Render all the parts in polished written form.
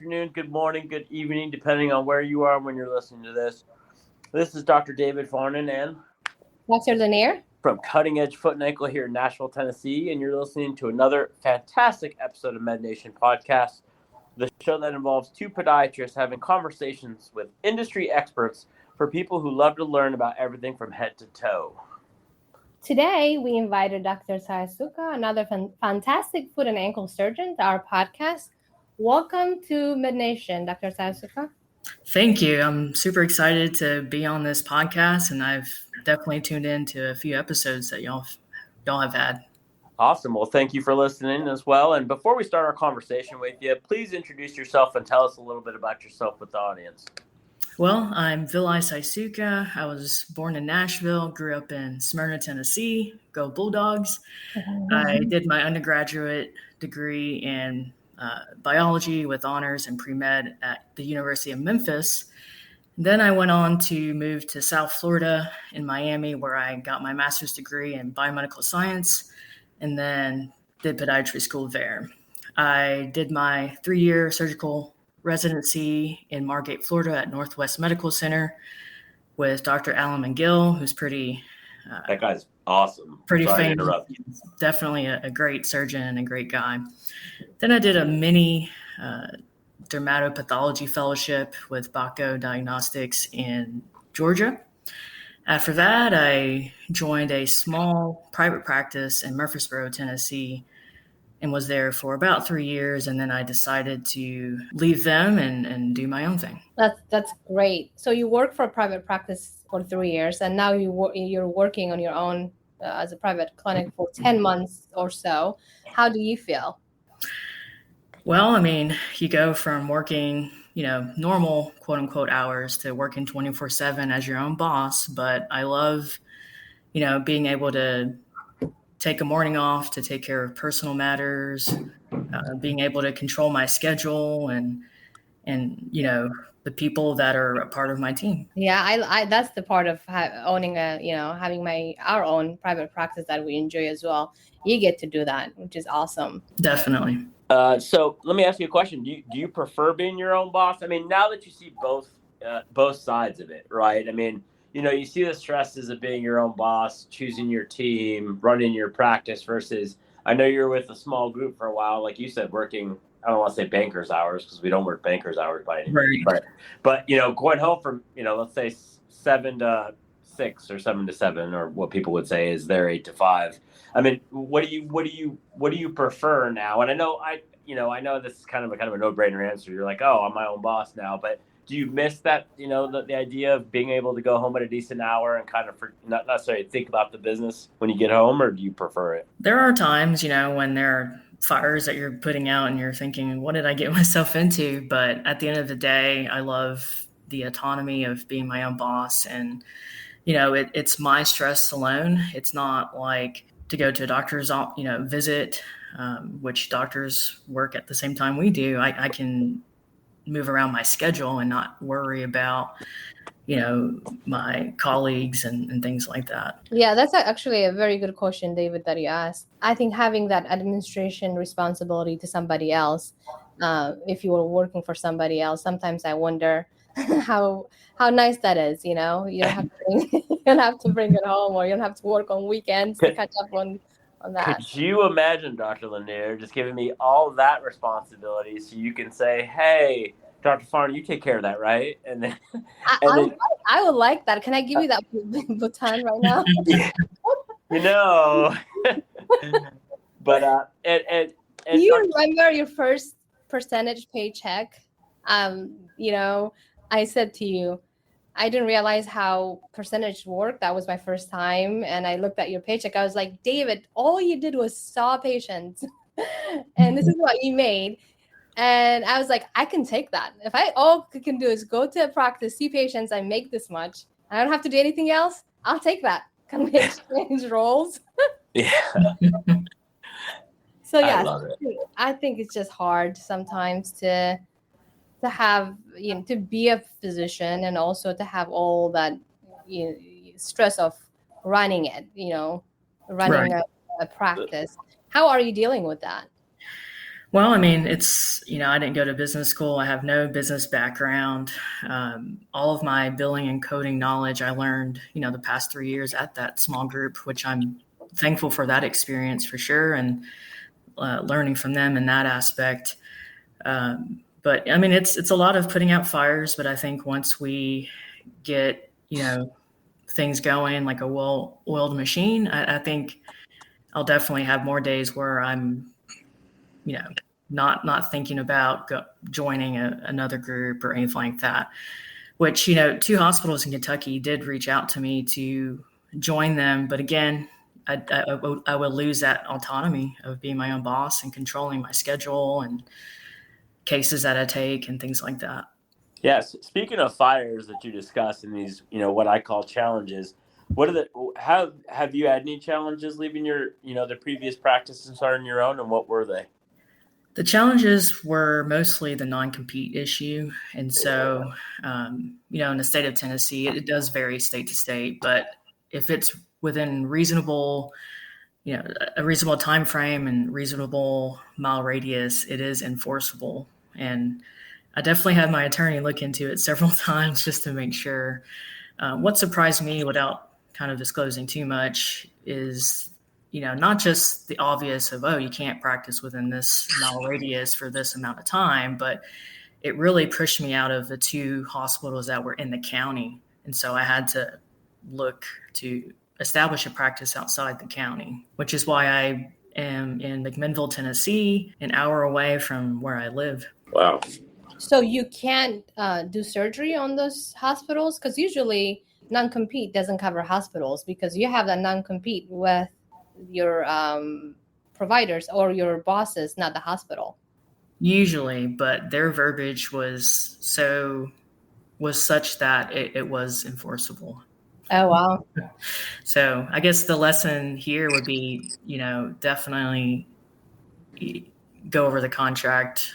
afternoon, good morning, good evening, depending on where you are when you're listening to this. This is Dr. David Farnen and Dr. Lanier from Cutting Edge Foot and Ankle here in Nashville, Tennessee, and you're listening to another fantastic episode of MedNation Podcast, the show that involves two podiatrists having conversations with industry experts for people who love to learn about everything from head to toe. Today, we invited Dr. Saysoukha, another fantastic foot and ankle surgeon, to our podcast. Welcome to MedNation, Dr. Saysoukha. Thank you. I'm super excited to be on this podcast, and I've definitely tuned into a few episodes that y'all have had. Awesome. Well, thank you for listening as well. And before we start our conversation with you, please introduce yourself and tell us a little bit about yourself with the audience. Well, I'm Vilayvanh Saysoukha. I was born in Nashville, grew up in Smyrna, Tennessee. Go Bulldogs. I did my undergraduate degree in biology with honors and pre-med at the University of Memphis. Then I went on to move to South Florida in Miami, where I got my master's degree in biomedical science and then did podiatry school there. I did my 3-year surgical residency in Margate, Florida at Northwest Medical Center with Dr. Alan McGill, who's pretty... that guy's awesome. Pretty Sorry famous. to interrupt you. Definitely a great surgeon and a great guy. Then I did a mini dermatopathology fellowship with Baco Diagnostics in Georgia. After that, I joined a small private practice in Murfreesboro, Tennessee, and was there for about 3 years. And then I decided to leave them and do my own thing. That's great. So you worked for a private practice for 3 years, and now you're working on your own as a private clinic for 10 months or so. How do you feel? Well, I mean, you go from working, normal quote unquote hours to working 24/7 as your own boss. But I love, being able to take a morning off to take care of personal matters, being able to control my schedule and the people that are a part of my team. Yeah, I that's the part of owning having our own private practice that we enjoy as well. You get to do that, which is awesome. Definitely. So let me ask you a question. Do you prefer being your own boss? I mean, now that you see both sides of it, right? I mean, you see the stresses of being your own boss, choosing your team, running your practice versus, I know you're with a small group for a while, like you said, working, I don't want to say banker's hours because we don't work banker's hours by any means, but going home from, let's say 7 to 6 or 7 to 7, or what people would say is their 8 to 5. I mean, what do you prefer now? And I know this is kind of a no-brainer answer. You're like, oh, I'm my own boss now, but do you miss that, the idea of being able to go home at a decent hour and kind of not necessarily think about the business when you get home, or do you prefer it? There are times, when there are fires that you're putting out and you're thinking, what did I get myself into? But at the end of the day, I love the autonomy of being my own boss. And, it's my stress alone. It's not like to go to a doctor's, visit, which doctors work at the same time we do. I can move around my schedule and not worry about, my colleagues and things like that. Yeah, that's actually a very good question, David, that you asked. I think having that administration responsibility to somebody else, if you were working for somebody else, sometimes I wonder how nice that is. You don't have to bring it home, or you don't have to work on weekends to catch up on that. Could you imagine, Dr. Lanier, just giving me all that responsibility so you can say, hey, Dr. Farnen, you take care of that, right? And then I would like that. Can I give you that baton right now? But do you remember your first percentage paycheck? I said to you, I didn't realize how percentage worked. That was my first time. And I looked at your paycheck. I was like, David, all you did was saw patients. And this is what you made. And I was like, I can take that. If all I can do is go to a practice, see patients, I make this much, I don't have to do anything else, I'll take that. Can we exchange roles? Yeah. So yeah, I think it's just hard sometimes to have, to be a physician and also to have all that stress of running it, running a practice. How are you dealing with that? Well, I mean, it's, I didn't go to business school. I have no business background. All of my billing and coding knowledge I learned, the past 3 years at that small group, which I'm thankful for that experience for sure, and learning from them in that aspect. But I mean, it's a lot of putting out fires, but I think once we get, things going like a well-oiled machine, I think I'll definitely have more days where I'm, not thinking about joining another group or anything like that, which, 2 hospitals in Kentucky did reach out to me to join them. But again, I would lose that autonomy of being my own boss and controlling my schedule and cases that I take and things like that. Yes. Speaking of fires that you discussed in these, what I call challenges, have you had any challenges leaving your, the previous practice and starting your own, and what were they? The challenges were mostly the non-compete issue. And so, in the state of Tennessee, it does vary state to state, but if it's within reasonable, a reasonable time frame and reasonable mile radius, it is enforceable. And I definitely had my attorney look into it several times just to make sure. What surprised me, without kind of disclosing too much, is, not just the obvious of, you can't practice within this mile radius for this amount of time, but it really pushed me out of the 2 hospitals that were in the county. And so I had to look to establish a practice outside the county, which is why I am in McMinnville, Tennessee, an hour away from where I live. Wow. So you can't do surgery on those hospitals? Because usually non-compete doesn't cover hospitals, because you have that non-compete with your providers or your bosses, not the hospital. Usually, but their verbiage was such that it was enforceable. Oh, wow. So I guess the lesson here would be, definitely go over the contract,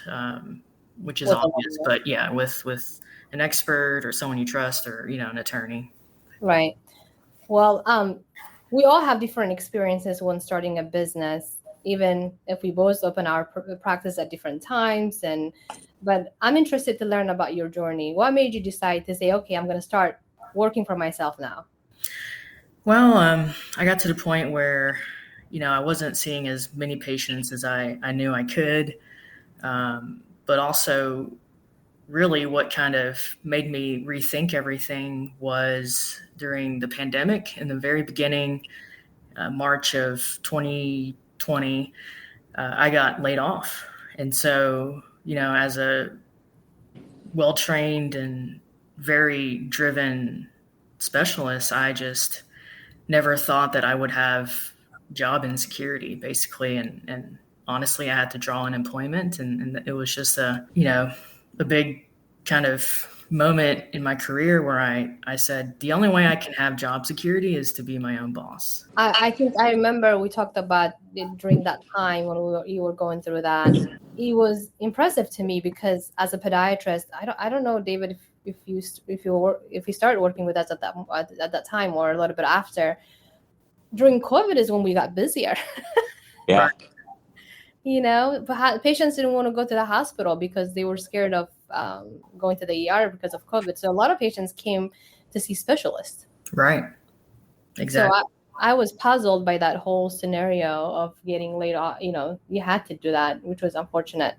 which is obvious, but yeah, with an expert or someone you trust, or, an attorney. Right. Well, we all have different experiences when starting a business, even if we both open our practice at different times. But I'm interested to learn about your journey. What made you decide to say, okay, I'm going to start working for myself now? Well, I got to the point where, I wasn't seeing as many patients as I knew I could. But also, really what kind of made me rethink everything was during the pandemic. In the very beginning, March of 2020, I got laid off. And so, as a well-trained and very driven specialist, I just never thought that I would have job insecurity, basically. And honestly, I had to draw unemployment, and it was just a big kind of moment in my career where I said, the only way I can have job security is to be my own boss. I think I remember we talked about it during that time when you were going through that. It was impressive to me because as a podiatrist, I don't know, David, if you started working with us at that time or a little bit after. During COVID is when we got busier. Yeah. But patients didn't want to go to the hospital because they were scared of going to the ER because of COVID. So a lot of patients came to see specialists. Right. Exactly. So I was puzzled by that whole scenario of getting laid off. You had to do that, which was unfortunate.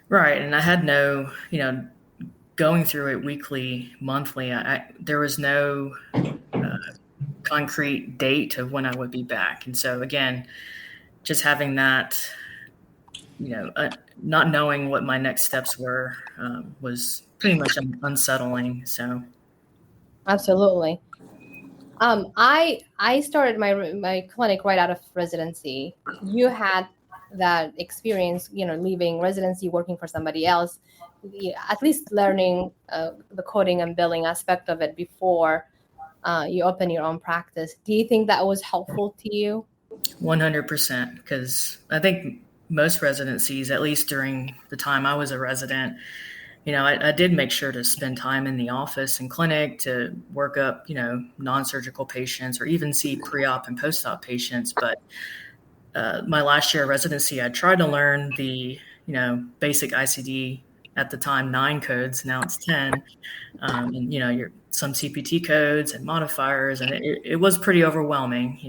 Right. And I had no, going through it weekly, monthly, there was no concrete date of when I would be back. And so again, just having that, not knowing what my next steps were was pretty much unsettling. So, absolutely. I started my clinic right out of residency. You had that experience, leaving residency, working for somebody else, at least learning the coding and billing aspect of it before you open your own practice. Do you think that was helpful to you? 100%, because I think most residencies, at least during the time I was a resident, I did make sure to spend time in the office and clinic to work up, non-surgical patients or even see pre-op and post-op patients. But my last year of residency, I tried to learn the, basic ICD at the time, 9 codes. Now it's 10. And, some CPT codes and modifiers. And it was pretty overwhelming,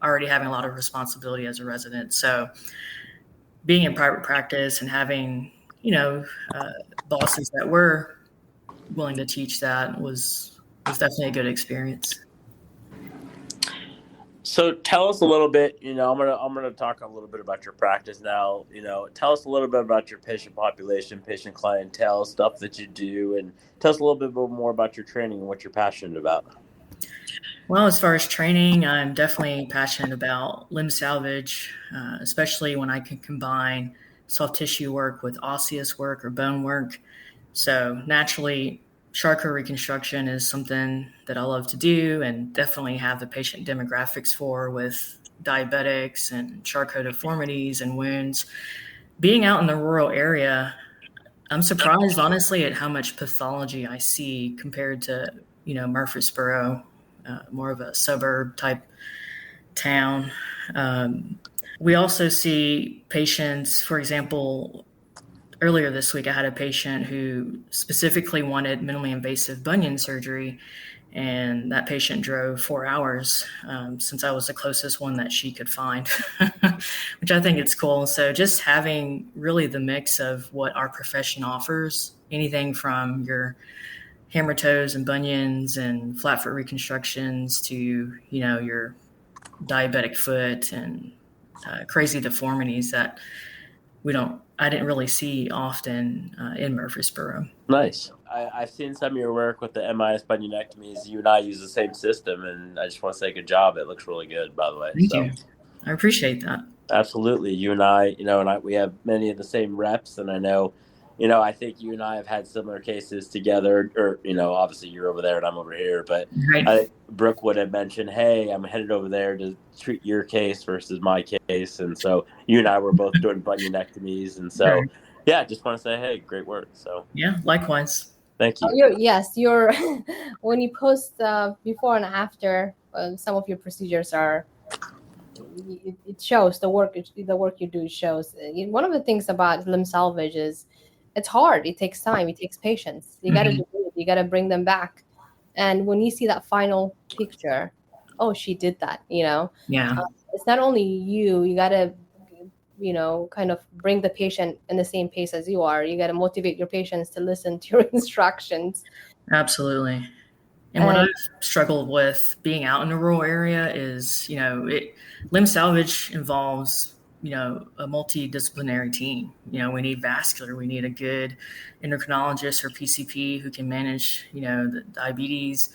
already having a lot of responsibility as a resident. So being in private practice and having, bosses that were willing to teach that was definitely a good experience. So tell us a little bit, I'm gonna talk a little bit about your practice now. Tell us a little bit about your patient population, patient clientele, stuff that you do, and tell us a little bit more about your training and what you're passionate about. Well, as far as training, I'm definitely passionate about limb salvage, especially when I can combine soft tissue work with osseous work or bone work. So naturally, Charcot reconstruction is something that I love to do and definitely have the patient demographics for, with diabetics and Charcot deformities and wounds. Being out in the rural area, I'm surprised, honestly, at how much pathology I see compared to, Murfreesboro, more of a suburb type town. We also see patients, for example, earlier this week, I had a patient who specifically wanted minimally invasive bunion surgery, and that patient drove 4 hours since I was the closest one that she could find, which I think it's cool. So just having really the mix of what our profession offers, anything from your hammer toes and bunions and flat foot reconstructions to, your diabetic foot and crazy deformities that I didn't really see often in Murfreesboro. Nice. I've seen some of your work with the MIS bunionectomies. You and I use the same system, and I just want to say good job. It looks really good, by the way. Thank you. I appreciate that. Absolutely. You and I, we have many of the same reps, and I know, I think you and I have had similar cases together, or, obviously you're over there and I'm over here, but right. Brooke would have mentioned, hey, I'm headed over there to treat your case versus my case. And so you and I were both doing bunionectomies. And so, right. Yeah, just want to say, hey, great work. So yeah, likewise. Thank you. You're when you post before and after, some of your procedures are, it shows the work you do shows. One of the things about limb salvage is it's hard. It takes time. It takes patience. You got to do it. You got to bring them back. And when you see that final picture, oh, she did that, Yeah. It's not only you got to, kind of bring the patient in the same pace as you are. You got to motivate your patients to listen to your instructions. Absolutely. And what I've struggled with being out in a rural area is, limb salvage involves, a multidisciplinary team. We need vascular, we need a good endocrinologist or PCP who can manage, the diabetes,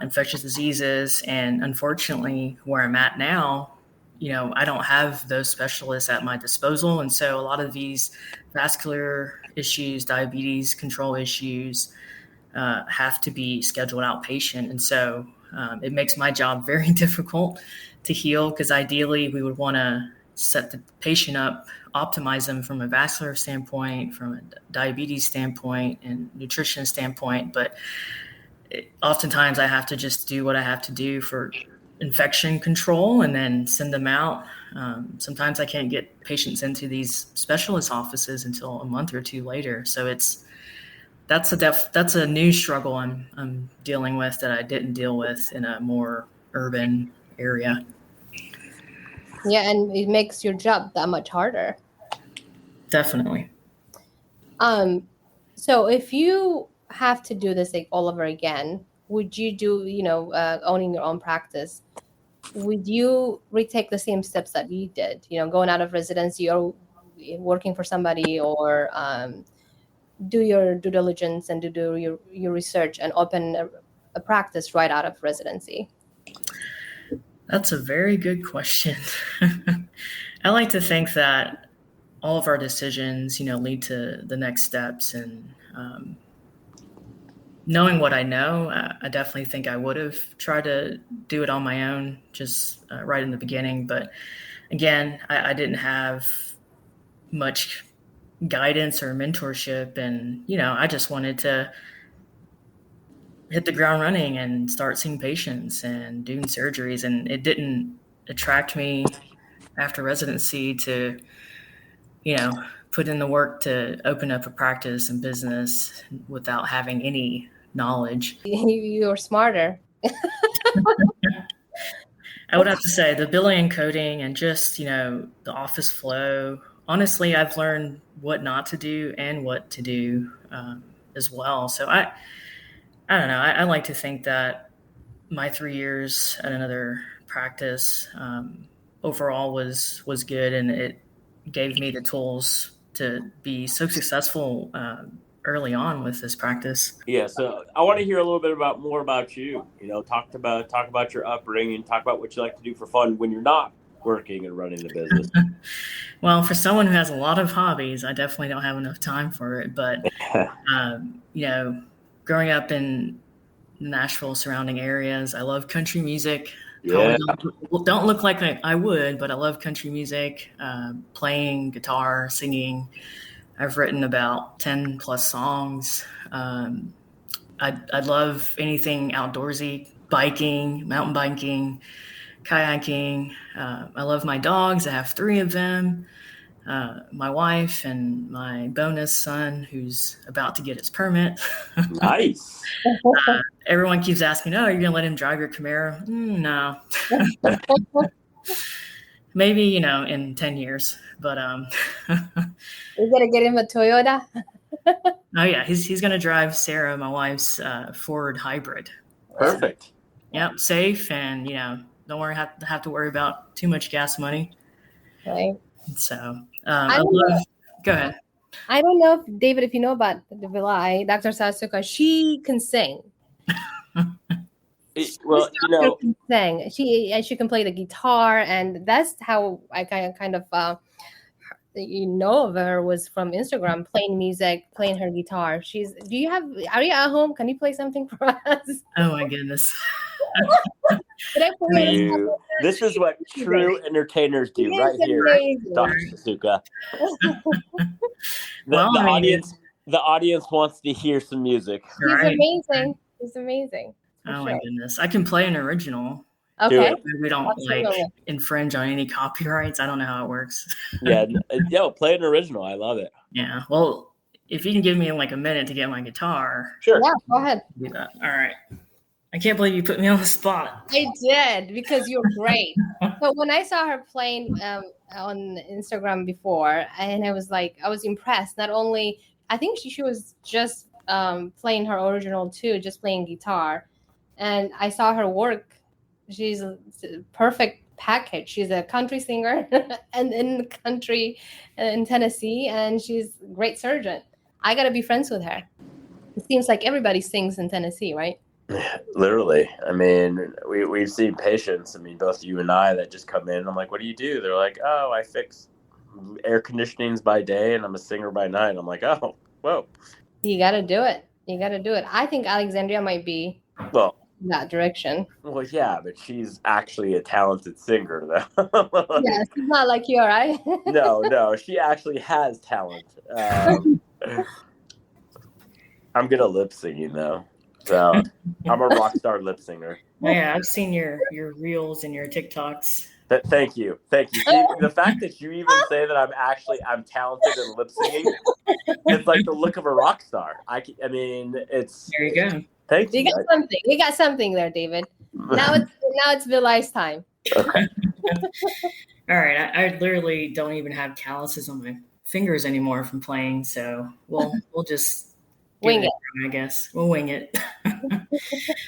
infectious diseases. And unfortunately, where I'm at now, I don't have those specialists at my disposal. And so a lot of these vascular issues, diabetes control issues, have to be scheduled outpatient. And so it makes my job very difficult to heal, because ideally we would want to set the patient up, optimize them from a vascular standpoint, from a diabetes standpoint and nutrition standpoint. But oftentimes I have to just do what I have to do for infection control and then send them out. Sometimes I can't get patients into these specialist offices until a month or two later. So that's a new struggle I'm dealing with that I didn't deal with in a more urban area. Yeah, and it makes your job that much harder. Definitely. So if you have to do this all over again, would you do, owning your own practice, would you retake the same steps that you did, going out of residency or working for somebody, or do your due diligence and do your research and open a practice right out of residency? That's a very good question. I like to think that all of our decisions, lead to the next steps. And knowing what I know, I definitely think I would have tried to do it on my own, just right in the beginning. But again, I didn't have much guidance or mentorship. And, I just wanted to hit the ground running and start seeing patients and doing surgeries. And it didn't attract me after residency to, put in the work to open up a practice and business without having any knowledge. You're smarter. I would have to say the billing and coding and just, the office flow. Honestly, I've learned what not to do and what to do as well. So I don't know. I like to think that my 3 years at another practice overall was good, and it gave me the tools to be so successful early on with this practice. Yeah, so I want to hear a little bit more about you. Talk about your upbringing, talk about what you like to do for fun when you're not working and running the business. Well, for someone who has a lot of hobbies, I definitely don't have enough time for it. But growing up in Nashville surrounding areas, I love country music. Yeah. Don't look like I would, but I love country music, playing guitar, singing. I've written about 10 plus songs. I love anything outdoorsy, biking, mountain biking, kayaking. I love my dogs. I have 3 of them. My wife and my bonus son, who's about to get his permit. Nice. Everyone keeps asking, "Oh, you're gonna let him drive your Camaro?" No. Maybe in 10 years, but You're gonna get him a Toyota. Oh yeah, he's gonna drive Sarah, my wife's Ford hybrid. Perfect. Yep, safe, and don't have to worry about too much gas money. Right. So go ahead. I don't know if David, if you know about the Vilayvanh, Dr. Saysoukha, she can sing. Well, can sing. She can play the guitar, and that's how I kind of of her was from Instagram, playing music, playing her guitar. Are you at home? Can you play something for us? Oh my goodness. This is what true entertainers do right here, Dr. Saysoukha. The audience wants to hear some music. He's amazing. Oh my goodness. I can play an original. Okay. We don't infringe on any copyrights. I don't know how it works. Yeah, play an original. I love it. Yeah. Well, if you can give me a minute to get my guitar. Sure. Yeah, go ahead. Do that. All right. I can't believe you put me on the spot. I did, because you're great. So when I saw her playing on Instagram before, and I was impressed. Not only, I think she was just playing her original too, just playing guitar. And I saw her work. She's a perfect package. She's a country singer and in the country in Tennessee, and she's a great surgeon. I got to be friends with her. It seems like everybody sings in Tennessee, right? Literally. I mean, we've seen patients, both you and I, that just come in. I'm like, what do you do? They're like, oh, I fix air conditionings by day and I'm a singer by night. I'm like, oh, whoa. You got to do it. I think Alexandria might be that direction. Well, yeah, but she's actually a talented singer, though. Yeah, she's not like you, right? No, she actually has talent. I'm good at lip singing, though. So I'm a rock star lip singer. Yeah, I've seen your reels and your TikToks. Thank you. See, the fact that you even say that I'm talented in lip singing, it's like the look of a rock star. It's there you go. Thank you. You got something there, David. Now it's Vilay's time. Okay. All right. I literally don't even have calluses on my fingers anymore from playing, so we'll just wing it. I guess we'll wing it.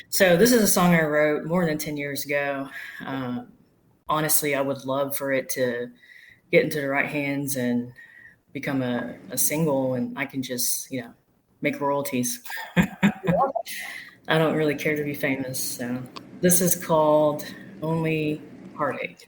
So this is a song I wrote more than 10 years ago. Honestly, I would love for it to get into the right hands and become a single, and I can just, make royalties. I don't really care to be famous. So this is called Only Heartache.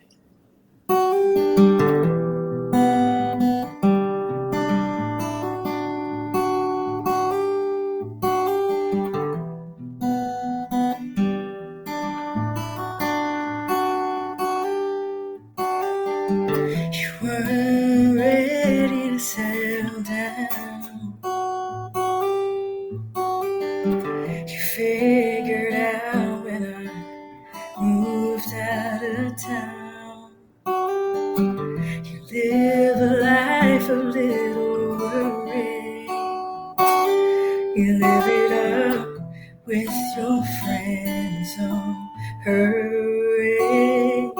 with your friends on her way.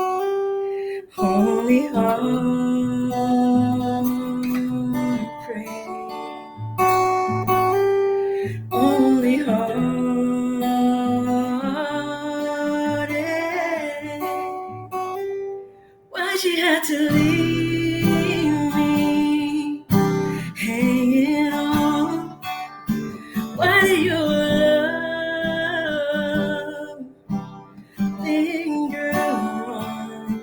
Only heartbreak, only heartache. Why'd you have to leave me hanging on? Why did your love linger on?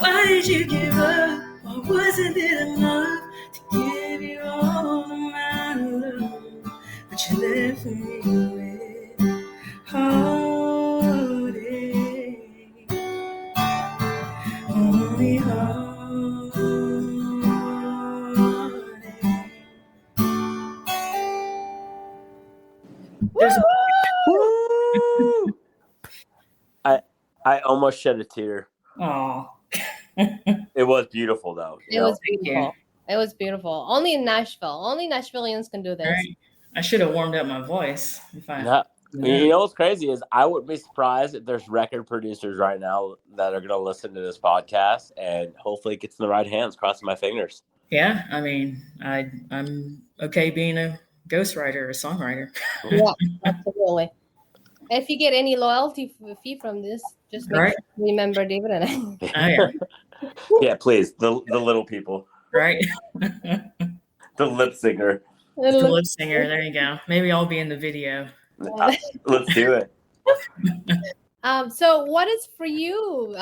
Why did you give up? Or wasn't it enough to give you all of my love? But you left me with heartache, only heartache. There's a Woo! I almost shed a tear. Aw. It was beautiful, though. It was beautiful. It was beautiful. Only in Nashville. Only Nashvillians can do this. Right. I should have warmed up my voice. You know what's crazy is I wouldn't be surprised if there's record producers right now that are going to listen to this podcast, and hopefully it gets in the right hands. Crossing my fingers. Yeah, I mean, I'm okay being a ghostwriter or a songwriter. Yeah, absolutely. If you get any loyalty fee from this, just make sure you remember David and I. Oh, yeah. Yeah, please. The little people. Right. The lip singer. The lip singer. There you go. Maybe I'll be in the video. Let's do it. So what is for you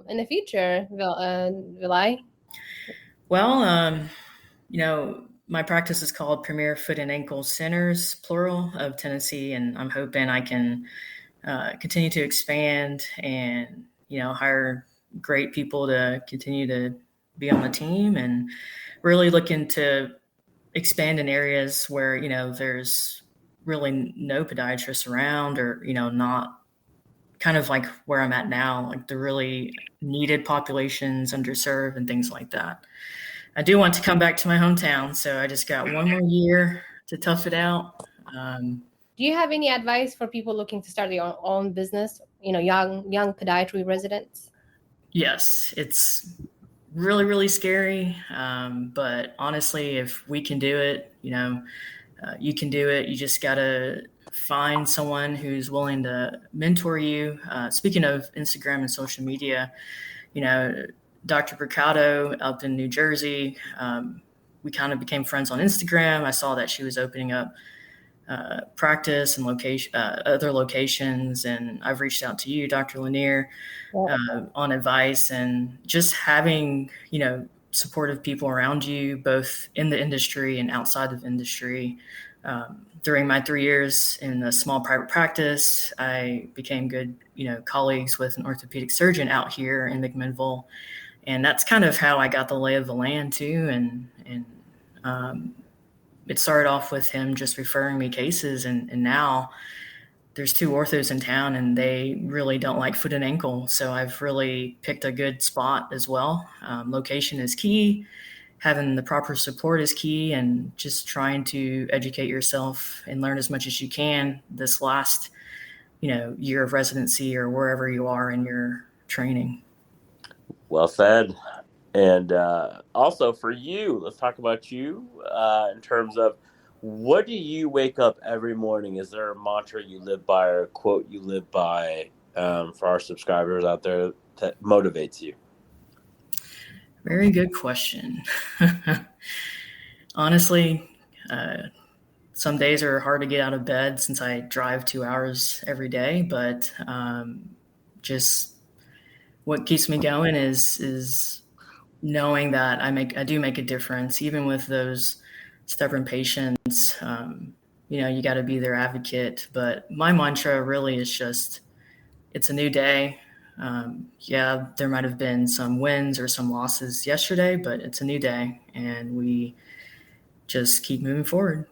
in the future, Vilay? Well, you know, my practice is called Premier Foot and Ankle Centers, plural, of Tennessee, and I'm hoping I can continue to expand and, you know, hire great people to continue to be on the team, and really looking to expand in areas where, you know, there's really no podiatrists around, or, you know, not kind of like where I'm at now, like the really needed populations, underserved and things like that. I do want to come back to my hometown, so I just got one more year to tough it out. Do you have any advice for people looking to start their own business, you know, young podiatry residents? Yes, it's really, really scary. But honestly, if we can do it, you know, you can do it. You just got to find someone who's willing to mentor you. Speaking of Instagram and social media, you know, Dr. Mercado up in New Jersey, we kind of became friends on Instagram. I saw that she was opening up practice and other locations, and I've reached out to you, Dr. Lanier, on advice, and just having, you know, supportive people around you, both in the industry and outside of industry. During my 3 years in a small private practice, I became good, you know, colleagues with an orthopedic surgeon out here in McMinnville. And that's kind of how I got the lay of the land too. And it started off with him just referring me cases. And now there's 2 orthos in town, and they really don't like foot and ankle. So I've really picked a good spot as well. Location is key. Having the proper support is key, and just trying to educate yourself and learn as much as you can this last, you know, year of residency or wherever you are in your training. Well said. And also for you, let's talk about you in terms of, what do you wake up every morning? Is there a mantra you live by or a quote you live by for our subscribers out there that motivates you? Very good question. Honestly, some days are hard to get out of bed since I drive 2 hours every day, but just what keeps me going is knowing that I do make a difference, even with those stubborn patients. You know, you got to be their advocate. But my mantra really is just, it's a new day. Yeah, there might have been some wins or some losses yesterday, but it's a new day, and we just keep moving forward.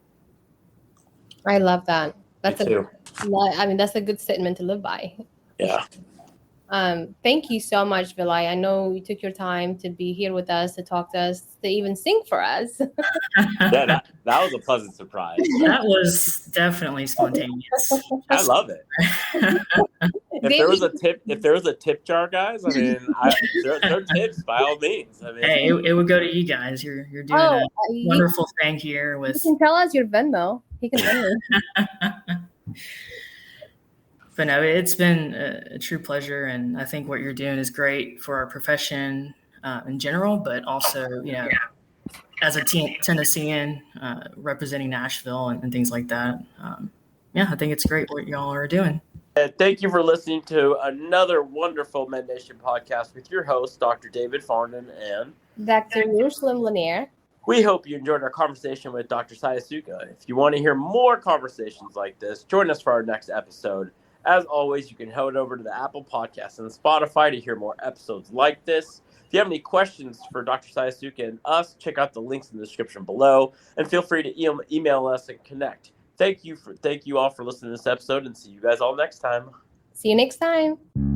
I love that. That's a good statement to live by. Yeah. Thank you so much, Vilay. I know you took your time to be here with us, to talk to us, to even sing for us. Yeah, that was a pleasant surprise. That was definitely spontaneous. I love it. If there was a tip jar, guys, I mean, there are tips by all means. I mean, Hey, it would go to you guys. You're doing a wonderful thing here with. You can tell us your Venmo. He can Venmo. But no, it's been a true pleasure, and I think what you're doing is great for our profession in general, but also, you know, as a Tennessean representing Nashville and things like that. Yeah, I think it's great what y'all are doing. And thank you for listening to another wonderful Med Nation podcast with your host, Dr. David Farnen and Dr. Lanier. We hope you enjoyed our conversation with Dr. Saysoukha. If you want to hear more conversations like this, join us for our next episode. As always, you can head over to the Apple Podcasts and Spotify to hear more episodes like this. If you have any questions for Dr. Saysoukha and us, check out the links in the description below, and feel free to email us and connect. Thank you all for listening to this episode, and see you guys all next time. See you next time.